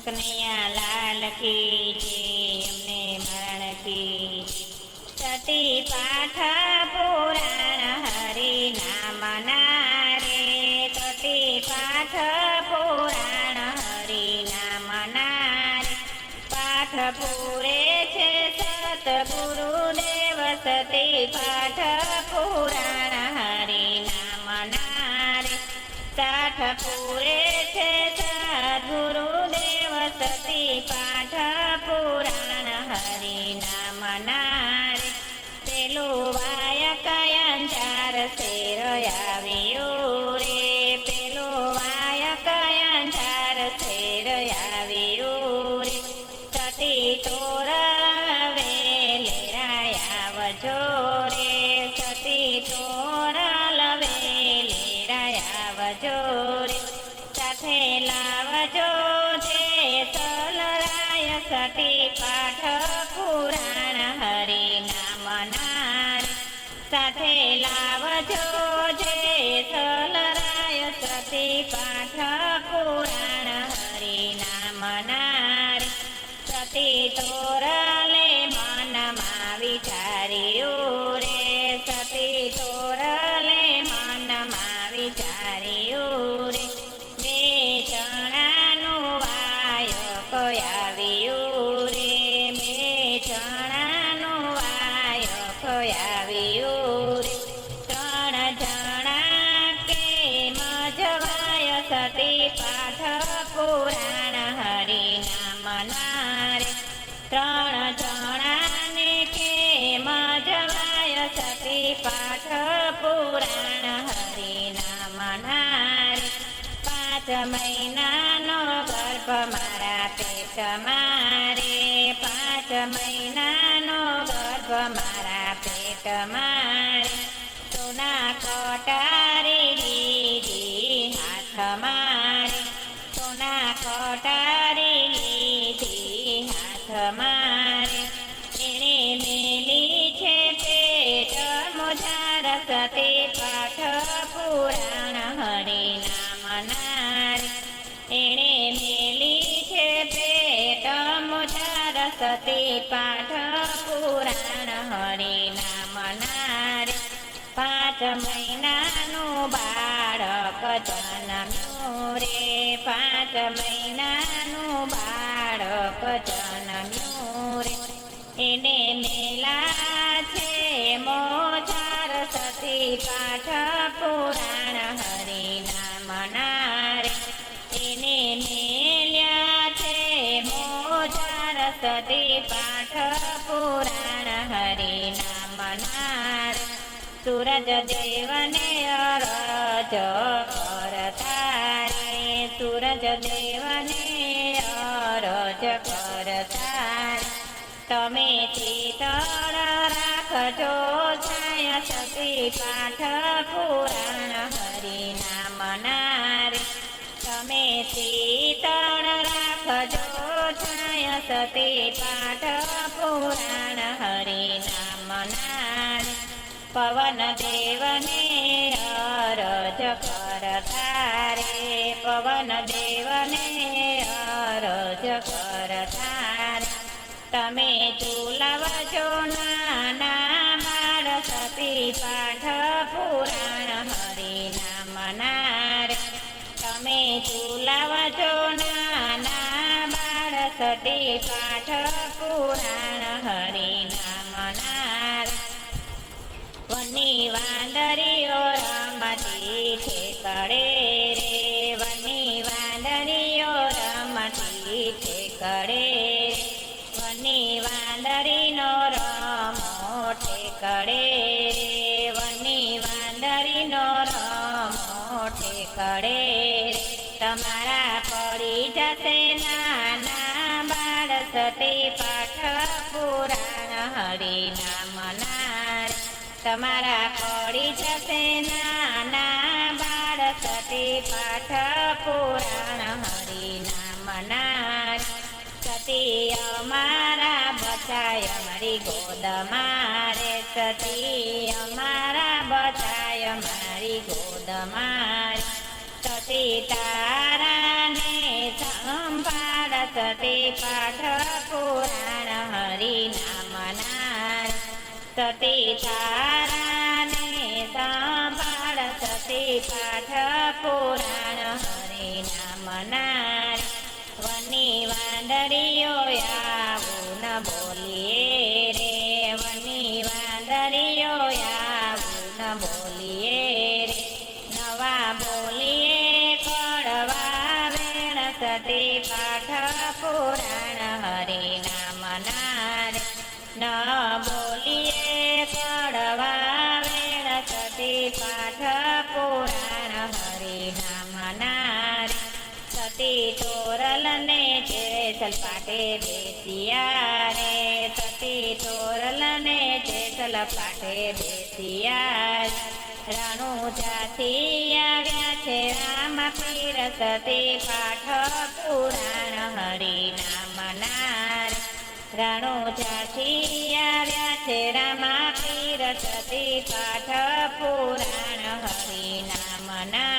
કનૈયા લાલ કી જય, અમને મરણ કી સતી પાઠ પુરાણ હરિ નામના રે, સતી પાઠ પુરાણ હરિ નામના રે, પાઠ પૂરે છે સતગુરુદેવ, સતી પાઠ પુરાણ હરિ નામના રે, પાઠ પૂરે છે સદગુરુદેવ, સતી પાઠ પુરાણ હરિ નામના રે, પેલું વાયક અંજાર શેર આવ્યું રે, પેલું વાયક અંજાર શેર આવ્યું રે, સતી તોર વેલેરાયાવજો રે, સતી તોર વેલેરાયાવજો રે, સાથે લાવજો જે સલરાય, સતી પાઠ પુરાણ હરિ નામના રે, સાથે લાવજો જે સલરાય, સતી પાઠ પુરાણ હરિ નામના રે, સતી તોરલે મનમાં વિચાર્યું રે, સતી તોરલે મનમાં વિચાર્યું રે, બે ચણાનું વાયક આવ્યું રે, બે ચણાનું વાયક આવ્યું રે, ત્રણ જણા કેમ જવાય, સતી પાઠ પુરાણ હરિ નામના રે, ત્રણ જણાને કેમ જવાય, સતી પાઠ પુરાણ હરિ નામના રે, 5 મહિનાનો ગર્ભ મારા પેટમાં રે, 5 મહિનાનો ગર્ભ મારા પેટમાં રે, સોના કટારી લીધી હાથમાં રે, સોના કટારી લીધી હાથમાં રે, એણે મેલી છે પેટ મોજાર, સતી પાઠ પુરાણ હરિ નામના રે, એણે મેલી છે પેટ મોજાર, સતી પાઠ પુરાણ હરિ નામના રે, 5 મહિનાનું બાળક જન્મ્યું રે, 5 મહિનાનું બાળક જન્મ્યું રે, એને મેલા છે મોજાર, સતી પાઠ પુરાણ હરિ નામના રે, એને મેલ્યા છે મોજાર, સતી પાઠ પુરાણ હરિ નામના રે, સૂરજ દેવને અરજ કરતા રે, સૂરજ દેવને અરજ કરતા રે, તમે ચિતળ રાખજો છાયા, સતી પાઠ પુરાણ હરિ નામના રે, તમે ચિતળ રાખજો છાયા, સતી પાઠ પુરાણ હરિ નામના રે, પવન દેવને અરજ કરતા રે, પવન દેવને અરજ કરતા રે, તમે ઝુલાવજો નાના બાળ, સતી પાઠ પુરાણ હરિ નામના રે, તમે ઝુલાવજો નાના બાળ, સતી પાઠ પુરાણ હરિ નામના રે, વનની વાંદરીઓ રમતી ઠેકડે રે, વનની વાંદરીઓ રમતી ઠેકડે રે, વનની વાંદરીનો રમો ઠેકડે રે, વનની વાંદરીનો રમો ઠેકડે રે, તમારા પડી જશે નાના બાળ, સતી પાઠ પુરાણ હરિ નામના રે, તમારા પડી જશે નાના બાળ, સતી પાઠ પુરાણ હરિ નામના રે, સતી અમારા બચાય અમારી ગોદમાં રે, સતી અમારા બચાય અમારી ગોદમાં રે, સતી તારાને સંભાળ, સતી પાઠ પુરાણ હરિનામના સતી તારાને સંભાળ સતી પાઠ પુરાણ હરિનામના વની વાંદરીઓ આવું ન બોલીએ રે વની વાંદરીઓ આવું ન બોલીએ રે નવા બોલીએ કડવા વેણ સતી પાઠ પુરાણ હરિનામના રે ન બોલીએ કડવા વેણ સતી પાઠ પુરાણ હરિનામના રે સતી તોરલને જેસલ પાટે બેસિયા રે સતી તોરલને જેસલ પાટે બેસિયા રણુ જાથી આવ્યા છે રામ પીર સતી પાઠ પુરાણ હરિનામના રણુ જાથી આવ્યા છે રામ પીર સતી પાઠ પુરાણ હરિનામના